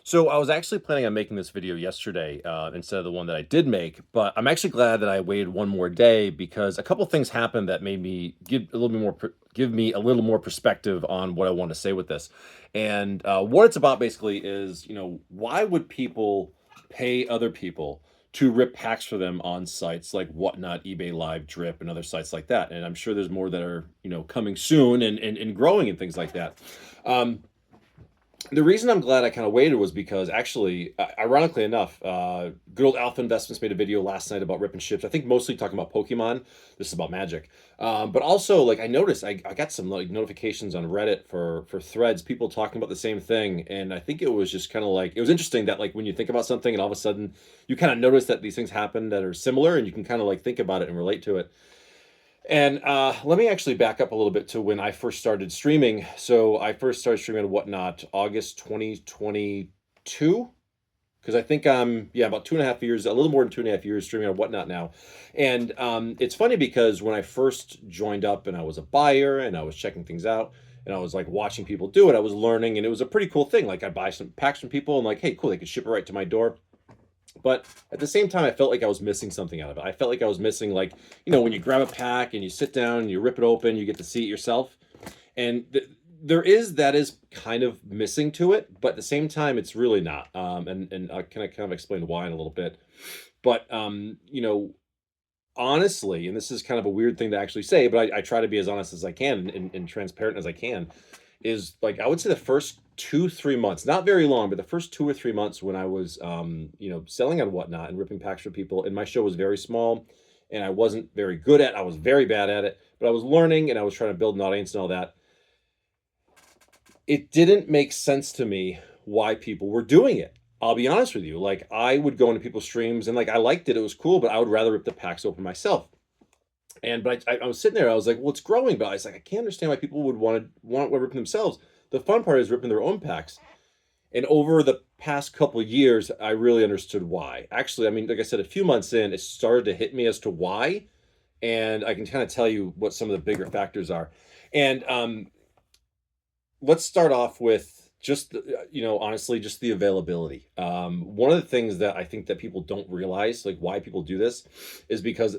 So I was actually planning on making this video yesterday instead of the one that I did make, but I'm actually glad that I waited one more day because a couple things happened that made me give me a little more perspective on what I want to say with this. And what it's about basically is, why would people pay other people to rip packs for them on sites like Whatnot, eBay Live, Drip, and other sites like that? And I'm sure there's more that are, coming soon and growing and things like that. Um, the reason I'm glad I kind of waited was because actually, ironically enough, good old Alpha Investments made a video last night about ripping ships. I think mostly talking about Pokemon. This is about Magic, but also like I noticed I got some like notifications on Reddit for threads, people talking about the same thing, and I think it was just kind of like it was interesting that like when you think about something and all of a sudden you kind of notice that these things happen that are similar, and you can kind of like think about it and relate to it. And let me actually back up a little bit to when I first started streaming. So I first started streaming on Whatnot August 2022, because I think I'm yeah about 2.5 years, a little more than 2.5 years streaming on Whatnot now. And it's funny because when I first joined up and I was a buyer and I was checking things out and I was like watching people do it, I was learning and it was a pretty cool thing. Like I buy some packs from people and like, hey, cool, they could ship it right to my door. But at the same time, I felt like I was missing something out of it. I felt like I was missing, like, when you grab a pack and you sit down and you rip it open, you get to see it yourself. And there is that is kind of missing to it, but at the same time, it's really not. And I kind of explain why in a little bit. But honestly, and this is kind of a weird thing to actually say, but I try to be as honest as I can and transparent as I can is like I would say the first 2 3 months, not very long, but the first 2 or 3 months when I was selling on Whatnot and ripping packs for people, and my show was very small and I wasn't very good at I was very bad at it, but I was learning and I was trying to build an audience and all that. It didn't make sense to me why people were doing it. I'll be honest with you. Like I would go into people's streams and like I liked it, it was cool, but I would rather rip the packs open myself. And but I was sitting there, I was like, well, it's growing, but I was like, I can't understand why people would want to rip themselves. The fun part is ripping their own packs. And over the past couple years, I really understood why. Actually, I mean, like I said, a few months in, it started to hit me as to why. And I can kind of tell you what some of the bigger factors are. And let's start off with just honestly just the availability. One of the things that I think that people don't realize, like why people do this, is because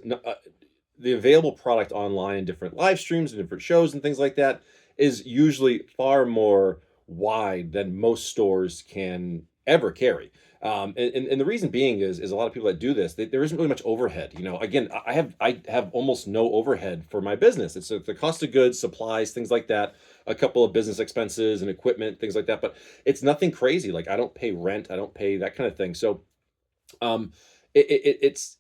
the available product online in different live streams and different shows and things like that is usually far more wide than most stores can ever carry. And the reason being is a lot of people that do this, there isn't really much overhead. Again, I have almost no overhead for my business. It's the cost of goods, supplies, things like that, a couple of business expenses and equipment, things like that. But it's nothing crazy. Like I don't pay rent, I don't pay that kind of thing. So um, it's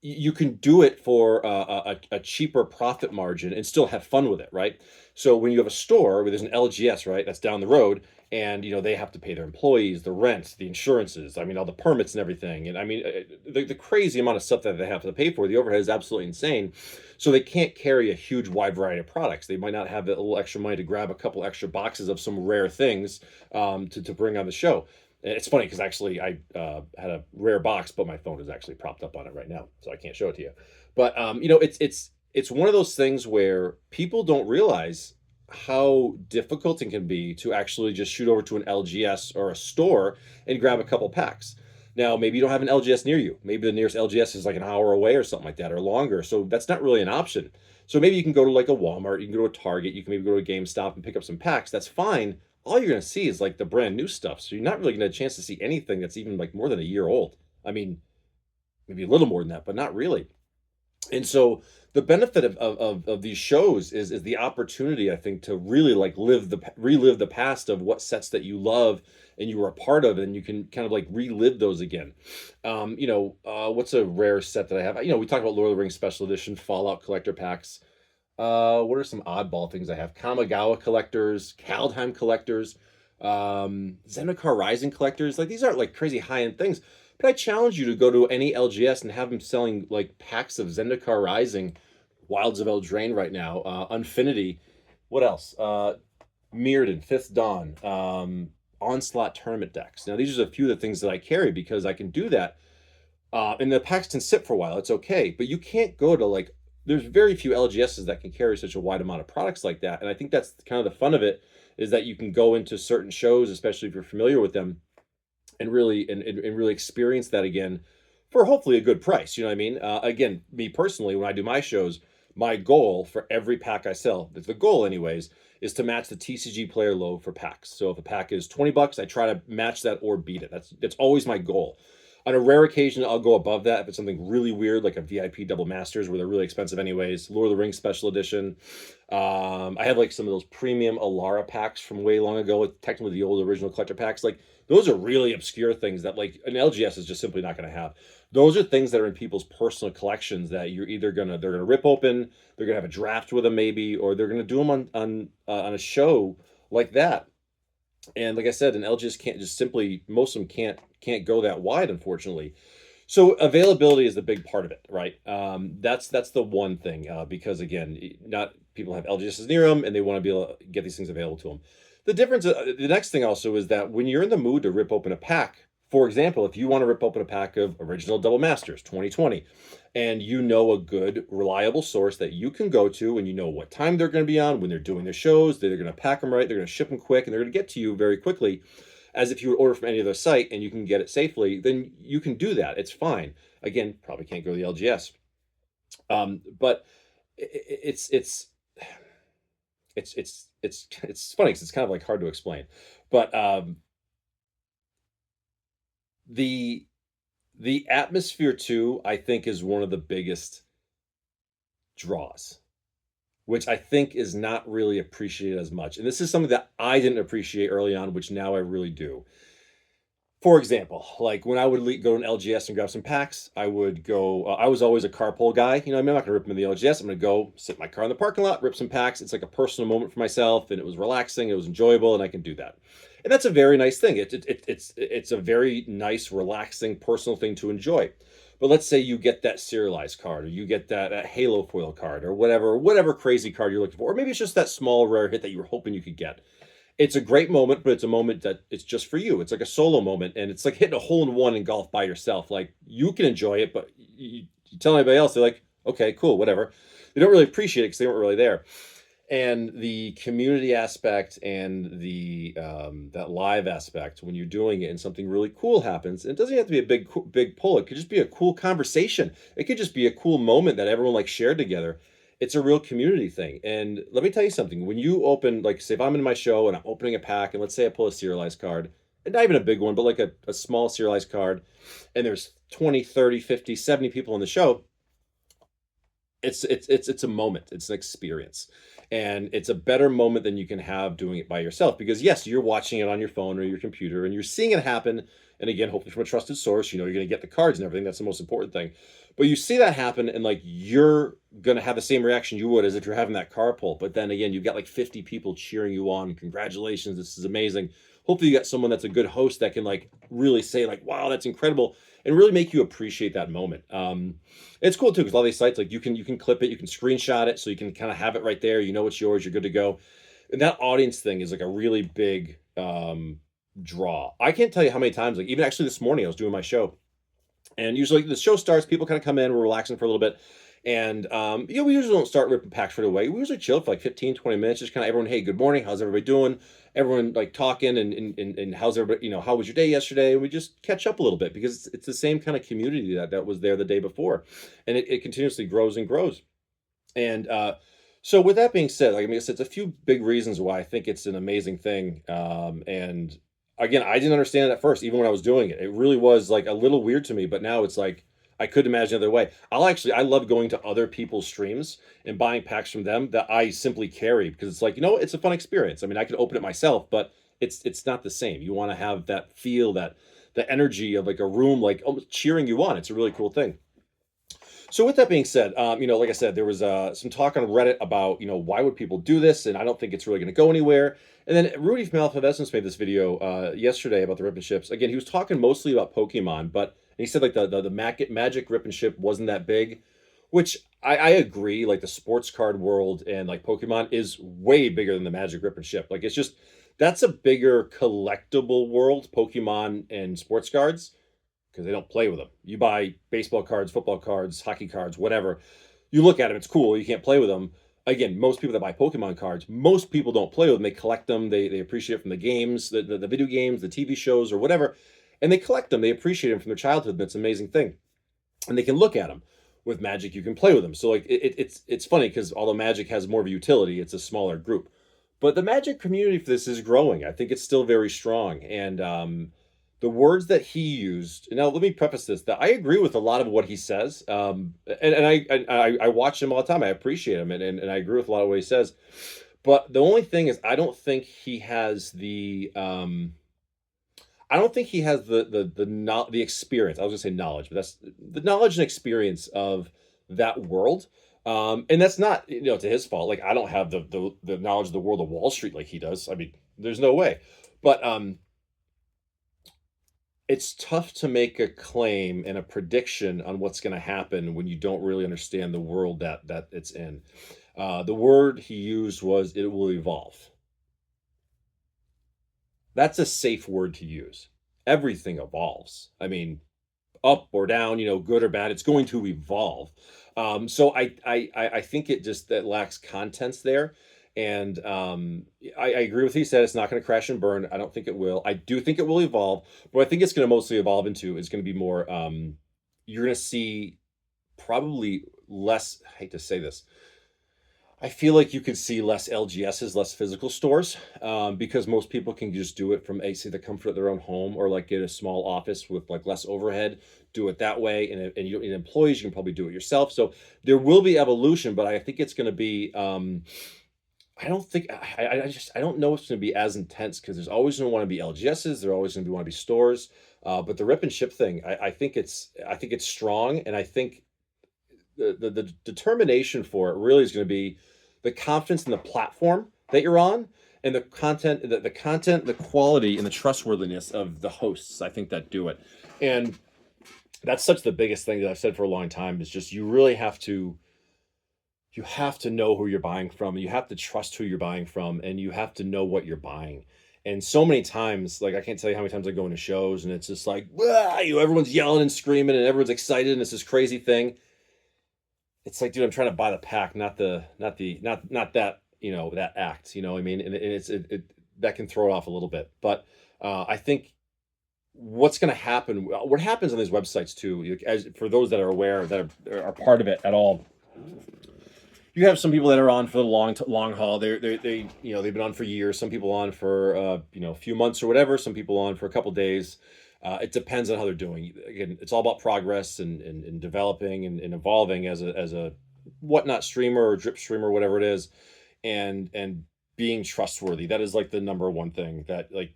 you can do it for a cheaper profit margin and still have fun with it, right? So when you have a store where there's an LGS, right, that's down the road, and they have to pay their employees, the rent, the insurances, I mean, all the permits and everything, and I mean, the crazy amount of stuff that they have to pay for, the overhead is absolutely insane. So they can't carry a huge wide variety of products. They might not have that little extra money to grab a couple extra boxes of some rare things to bring on the show. It's funny because actually I had a rare box, but my phone is actually propped up on it right now, so I can't show it to you. But it's one of those things where people don't realize how difficult it can be to actually just shoot over to an LGS or a store and grab a couple packs. Now, maybe you don't have an LGS near you. Maybe the nearest LGS is like an hour away or something like that, or longer. So that's not really an option. So maybe you can go to like a Walmart, you can go to a Target, you can maybe go to a GameStop and pick up some packs. That's fine. All you're going to see is like the brand new stuff. So you're not really going to have a chance to see anything that's even like more than a year old. I mean, maybe a little more than that, but not really. And so the benefit of these shows is the opportunity, I think, to really like relive the past of what sets that you love and you were a part of, and you can kind of like relive those again. What's a rare set that I have? We talked about Lord of the Rings Special Edition, Fallout collector packs. What are some oddball things I have? Kamigawa collectors, Kaldheim collectors, Zendikar Rising collectors. Like these aren't like crazy high end things, but I challenge you to go to any LGS and have them selling like packs of Zendikar Rising, Wilds of Eldraine right now, Unfinity. What else? Mirrodin, Fifth Dawn, Onslaught tournament decks. Now these are a few of the things that I carry because I can do that. And the packs can sit for a while. It's okay, but you can't go to like there's very few LGSs that can carry such a wide amount of products like that. And I think that's kind of the fun of it is that you can go into certain shows, especially if you're familiar with them, and really and really experience that again for hopefully a good price. You know what I mean? Again, me personally, when I do my shows, my goal for every pack I sell, the goal anyways, is to match the TCG player low for packs. So if a pack is 20 bucks, I try to match that or beat it. That's always my goal. On a rare occasion, I'll go above that if it's something really weird, like a VIP Double Masters, where they're really expensive anyways. Lord of the Rings Special Edition. I have like some of those premium Alara packs from way long ago, like technically the old original collector packs. Like those are really obscure things that like an LGS is just simply not going to have. Those are things that are in people's personal collections that you're either they're gonna rip open, they're gonna have a draft with them maybe, or they're gonna do them on a show like that. And like I said, an LGS can't just simply most of them can't go that wide, unfortunately. So availability is the big part of it, right? That's the one thing because again, not people have LGSs near them and they want to be able to get these things available to them. The difference, the next thing also is that when you're in the mood to rip open a pack, for example, if you want to rip open a pack of original Double Masters 2020, and you know a good, reliable source that you can go to, and you know what time they're going to be on, when they're doing their shows, they're going to pack them right, they're going to ship them quick, and they're going to get to you very quickly, as if you would order from any other site and you can get it safely, then you can do that. It's fine. Again, probably can't go to the LGS. But it's it's funny because it's kind of like hard to explain. But the the atmosphere too, I think, is one of the biggest draws, which I think is not really appreciated as much. And this is something that I didn't appreciate early on, which now I really do. For example, like when I would go to an LGS and grab some packs, I would go. I was always a carpool guy. You know, I'm not going to rip them in the LGS. I'm going to go sit in my car in the parking lot, rip some packs. It's like a personal moment for myself, and it was relaxing. It was enjoyable, and I can do that. And that's a very nice thing. It's a very nice, relaxing, personal thing to enjoy. But let's say you get that serialized card, or you get that Halo foil card, or whatever crazy card you're looking for, or maybe it's just that small rare hit that you were hoping you could get. It's a great moment, but it's a moment that it's just for you. It's like a solo moment, and it's like hitting a hole in one in golf by yourself. Like you can enjoy it, but you tell anybody else, they're like, okay, cool, whatever. They don't really appreciate it because they weren't really there. And the community aspect and the that live aspect when you're doing it and something really cool happens, it doesn't have to be a big pull. It could just be a cool conversation. It could just be a cool moment that everyone like shared together. It's a real community thing. And let me tell you something. When you open, like, say, if I'm in my show and I'm opening a pack, and let's say I pull a serialized card, and not even a big one, but like a small serialized card, and there's 20, 30, 50, 70 people in the show, it's a moment. It's an experience. And it's a better moment than you can have doing it by yourself. Because yes, you're watching it on your phone or your computer and you're seeing it happen. And again, hopefully from a trusted source, you know you're gonna get the cards and everything. That's the most important thing. But you see that happen and like you're gonna have the same reaction you would as if you're having that car pull. But then again, you've got like 50 people cheering you on. Congratulations, this is amazing. Hopefully you got someone that's a good host that can like really say, like, wow, that's incredible, and really make you appreciate that moment. It's cool too because a lot of these sites, like you can clip it, you can screenshot it, so you can kind of have it right there. You know it's yours. You're good to go. And that audience thing is like a really big draw. I can't tell you how many times, like even actually this morning, I was doing my show, and usually the show starts, people kind of come in, we're relaxing for a little bit. And we usually don't start ripping packs right away. We usually chill for like 15, 20 minutes, just kind of everyone, hey, good morning, how's everybody doing? Everyone like talking and how's everybody, how was your day yesterday? And we just catch up a little bit because it's the same kind of community that was there the day before. And it continuously grows and grows. And so with that being said, like I mean, it's a few big reasons why I think it's an amazing thing. And again, I didn't understand it at first, even when I was doing it. It really was like a little weird to me, but now it's like I couldn't imagine the other way. I love going to other people's streams and buying packs from them that I simply carry because it's like, it's a fun experience. I mean, I could open it myself, but it's not the same. You want to have that feel, that the energy of like a room, like almost cheering you on. It's a really cool thing. So with that being said, like I said, there was some talk on Reddit about, why would people do this? And I don't think it's really going to go anywhere. And then Rudy from Alpha Essence made this video yesterday about the rip and ships. Again, he was talking mostly about Pokemon, but he said like the Magic rip and ship wasn't that big, which I agree. Like the sports card world and like Pokemon is way bigger than the Magic rip and ship. Like it's just, that's a bigger collectible world, Pokemon and sports cards, because they don't play with them. You buy baseball cards, football cards, hockey cards, whatever. You look at them, it's cool. You can't play with them. Again, most people that buy Pokemon cards, most people don't play with them. They collect them. They appreciate it from the games, the video games, the TV shows, or whatever. and they collect them. They appreciate them from their childhood. That's an amazing thing, and they can look at them. With Magic, you can play with them. So like it's funny because although Magic has more of a utility, it's a smaller group. But the Magic community for this is growing. I think it's still very strong. And the words that he used. Now, let me preface this: that I agree with a lot of what he says. And I watch him all the time. I appreciate him, and I agree with a lot of what he says. But the only thing is, I don't think he has the experience. I was gonna say knowledge, but that's the knowledge and experience of that world. And that's not, to his fault. Like I don't have the knowledge of the world of Wall Street like he does. I mean, there's no way. But it's tough to make a claim and a prediction on what's going to happen when you don't really understand the world that it's in. The word he used was it will evolve. That's a safe word to use. Everything evolves. I mean, up or down, good or bad, it's going to evolve. So I think it just that lacks contents there. And I agree with you. He said it's not going to crash and burn. I don't think it will. I do think it will evolve, but I think it's going to mostly evolve into is going to be more. You're going to see probably less. I hate to say this, I feel like you could see less LGSs, less physical stores, because most people can just do it from say the comfort of their own home, or like get a small office with like less overhead, do it that way, and you don't need employees. You can probably do it yourself. So there will be evolution, but I think it's going to be. I don't think I don't know if it's going to be as intense because there's always going to want to be LGSs. There always going to want to be stores. But the rip and ship thing, I think it's strong, and I think the determination for it really is going to be the confidence in the platform that you're on and the quality and the trustworthiness of the hosts. I think that do it. And that's such the biggest thing that I've said for a long time is just you have to know who you're buying from. You have to trust who you're buying from, and you have to know what you're buying. And so many times, like I can't tell you how many times I go into shows and it's just like, "Wah," everyone's yelling and screaming and everyone's excited and it's this crazy thing. It's like, dude, I'm trying to buy the pack, not that, that act, you know what I mean? And that can throw it off a little bit. But I think what's going to happen, what happens on these websites too, as for those that are aware that are part of it at all, you have some people that are on for the long haul. They've been on for years. Some people on for a few months or whatever. Some people on for a couple days. It depends on how they're doing. Again, it's all about progress and developing and evolving as a whatnot streamer or drip streamer, whatever it is, and being trustworthy. That is like the number one thing that like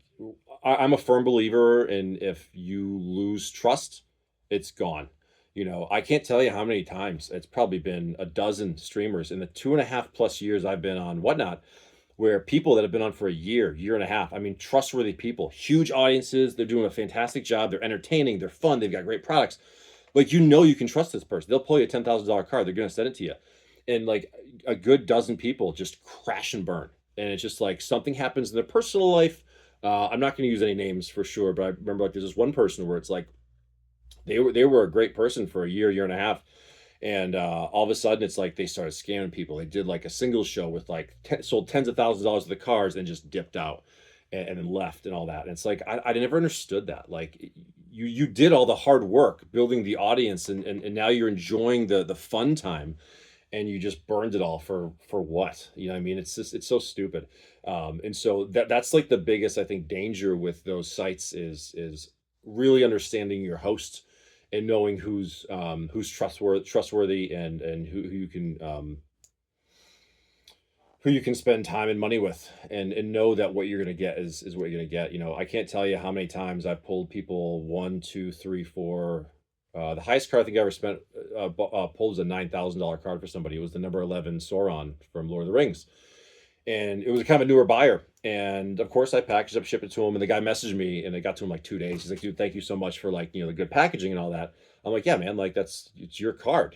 I'm a firm believer in if you lose trust, it's gone. I can't tell you how many times it's probably been a dozen streamers in the 2.5+ years I've been on whatnot, where people that have been on for a year and a half, I mean, trustworthy people, huge audiences, they're doing a fantastic job, they're entertaining, they're fun, they've got great products. Like, you can trust this person. They'll pull you a $10,000 card, they're going to send it to you. And like a good dozen people just crash and burn. And it's just like something happens in their personal life. I'm not going to use any names for sure, but I remember like there's this one person where it's like, they were a great person for a year and a half, and all of a sudden it's like they started scamming people. They did like a single show with like sold tens of thousands of dollars of the cars and just dipped out and then left and all that. And it's like I never understood that. Like you did all the hard work building the audience, and now you're enjoying the fun time, and you just burned it all for what? You know what I mean? It's so stupid. And so that's like the biggest I think danger with those sites is really understanding your host and knowing who's trustworthy and who you can spend time and money with, and know that what you're going to get is what you're going to get. I can't tell you how many times I've pulled people one, two, three, four. The highest card I think I ever spent pulled was a $9,000 card for somebody. It was the number 11 Sauron from Lord of the Rings, and it was a kind of a newer buyer. And of course, I packaged up, shipped it to him, and the guy messaged me, and it got to him like 2 days. He's like, "Dude, thank you so much for like the good packaging and all that." I'm like, "Yeah, man, like it's your card."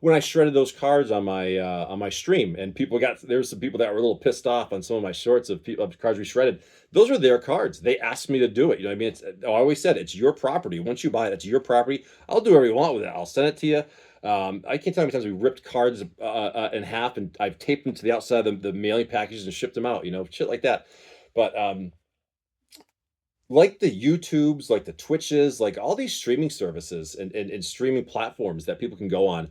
When I shredded those cards on my stream, and there were some people that were a little pissed off on some of my shorts of cards we shredded. Those were their cards. They asked me to do it. You know what I mean? I always said it's your property. Once you buy it, it's your property. I'll do whatever you want with it. I'll send it to you. I can't tell how many times we ripped cards in half, and I've taped them to the outside of the mailing packages and shipped them out. Shit like that. But like the YouTubes, like the Twitches, like all these streaming services and streaming platforms that people can go on.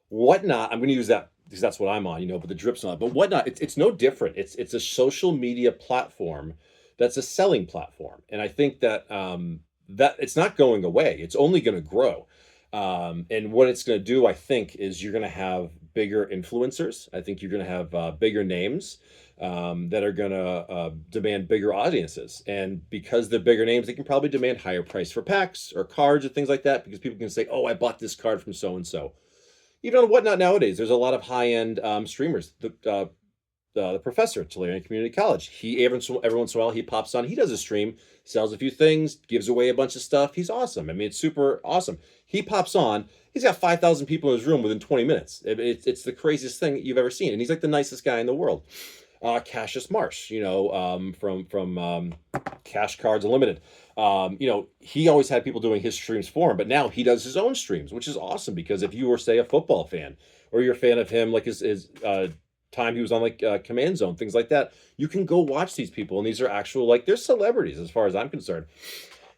Whatnot, I'm gonna use that because that's what I'm on, but the drip's not. But Whatnot, it's no different. It's a social media platform that's a selling platform. And I think that that it's not going away. It's only gonna grow. And what it's gonna do, I think, is you're gonna have bigger influencers. I think you're gonna have bigger names that are gonna demand bigger audiences. And because they're bigger names, they can probably demand higher price for packs or cards or things like that because people can say, "Oh, I bought this card from so and so." Even on Whatnot nowadays, there's a lot of high-end streamers. The professor at Tulane Community College, he every once in a while he pops on. He does a stream, sells a few things, gives away a bunch of stuff. He's awesome. I mean, it's super awesome. He pops on. He's got 5,000 people in his room within 20 minutes. It's the craziest thing you've ever seen, and he's like the nicest guy in the world. Cassius Marsh, from Cash Cards Unlimited. He always had people doing his streams for him, but now he does his own streams, which is awesome because if you were, say, a football fan or you're a fan of him, like his time he was on like Command Zone, things like that, you can go watch these people, and these are actual like they're celebrities as far as I'm concerned.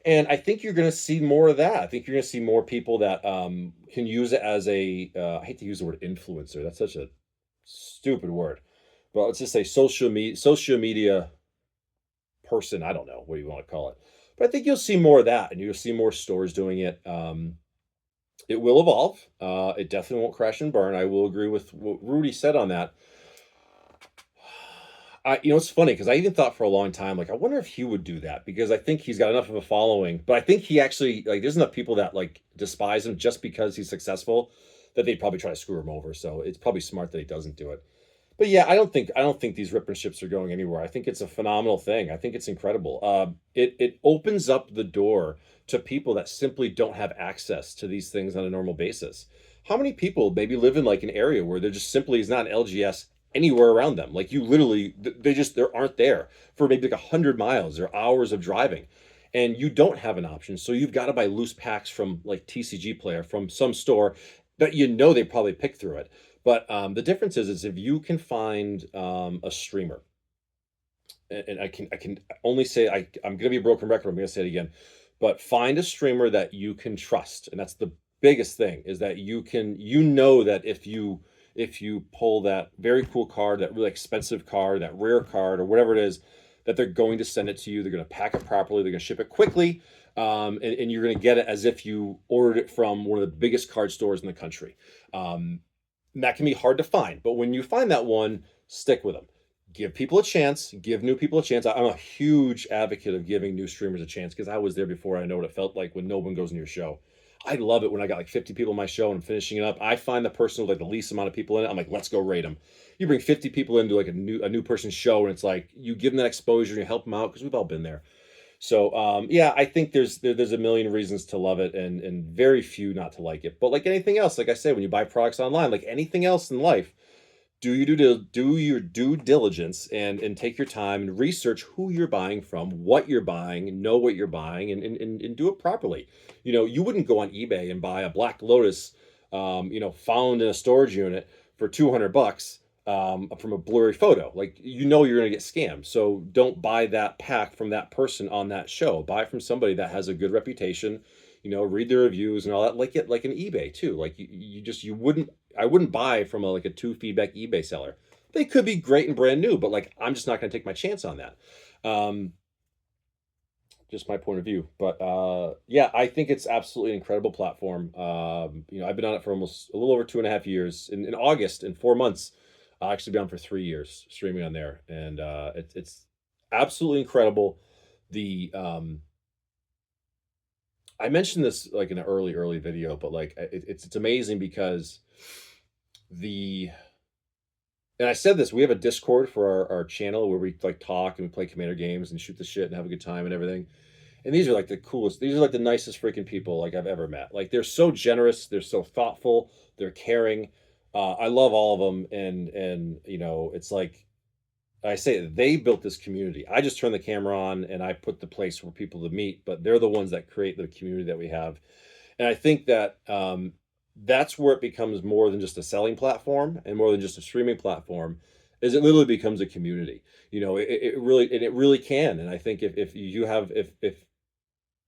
And I think you're going to see more of that. I think you're going to see more people that can use it as a. I hate to use the word influencer. That's such a stupid word, but let's just say social media person. I don't know what you want to call it, but I think you'll see more of that, and you'll see more stores doing it. It will evolve. It definitely won't crash and burn. I will agree with what Rudy said on that. It's funny because I even thought for a long time, like, I wonder if he would do that because I think he's got enough of a following. But I think he actually like there's enough people that like despise him just because he's successful that they'd probably try to screw him over. So it's probably smart that he doesn't do it. But yeah, I don't think these rip and ships are going anywhere. I think it's a phenomenal thing. I think it's incredible. It opens up the door to people that simply don't have access to these things on a normal basis. How many people maybe live in like an area where there just simply is not an LGS anywhere around them? Like you literally, they just there aren't there for maybe like 100 miles or hours of driving, and you don't have an option. So you've got to buy loose packs from like TCG Player from some store that they probably picked through it. But the difference is if you can find a streamer, and I can only say I'm going to be a broken record. I'm going to say it again, but find a streamer that you can trust, and that's the biggest thing is that that if you pull that very cool card, that really expensive card, that rare card, or whatever it is, that they're going to send it to you. They're going to pack it properly. They're going to ship it quickly, and you're going to get it as if you ordered it from one of the biggest card stores in the country. And that can be hard to find, but when you find that one, stick with them. Give people a chance. Give new people a chance. I'm a huge advocate of giving new streamers a chance because I was there before. I know what it felt like when no one goes in your show. I love it when I got like 50 people in my show and I'm finishing it up. I find the person with like the least amount of people in it. I'm like, let's go rate them. You bring 50 people into like a new person's show, and it's like you give them that exposure and you help them out because we've all been there. So yeah, I think there's a million reasons to love it and very few not to like it. But like anything else, like I said, when you buy products online, like anything else in life, do your due diligence and take your time and research who you're buying from, what you're buying, know what you're buying, and do it properly. You wouldn't go on eBay and buy a Black Lotus, found in a storage unit for 200 bucks from a blurry photo. Like you're gonna get scammed. So don't buy that pack from that person on that show. Buy it from somebody that has a good reputation. Read the reviews and all that. Like it like an eBay too. Like you wouldn't I wouldn't buy from like a two feedback eBay seller. They could be great and brand new, but like I'm just not gonna take my chance on that. Um, just my point of view. But yeah, I think it's absolutely an incredible platform. I've been on it for almost a little over 2.5 years. In August, in 4 months, I'll actually be on for 3 years streaming on there, and it's absolutely incredible. The I mentioned this like in an early video, but like it's amazing because the and I said this, we have a Discord for our channel where we like talk and we play commander games and shoot the shit and have a good time and everything. And these are like the coolest, these are like the nicest freaking people like I've ever met. Like they're so generous, they're so thoughtful, they're caring. I love all of them, and it's like I say they built this community. I just turn the camera on and I put the place for people to meet, but they're the ones that create the community that we have. And I think that that's where it becomes more than just a selling platform and more than just a streaming platform. is it literally becomes a community. You know, it really can. And I think if you have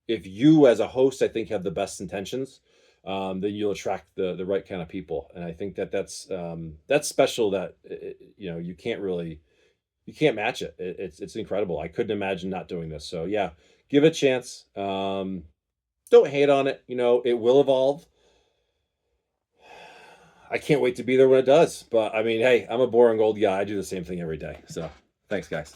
if you as a host, I think, have the best intentions, then you'll attract the right kind of people. And I think that's special. That you know, you can't match it. It's incredible. I couldn't imagine not doing this. So yeah, give it a chance. Don't hate on it. You know, it will evolve. I can't wait to be there when it does. But I mean, hey, I'm a boring old guy. I do the same thing every day. So thanks, guys.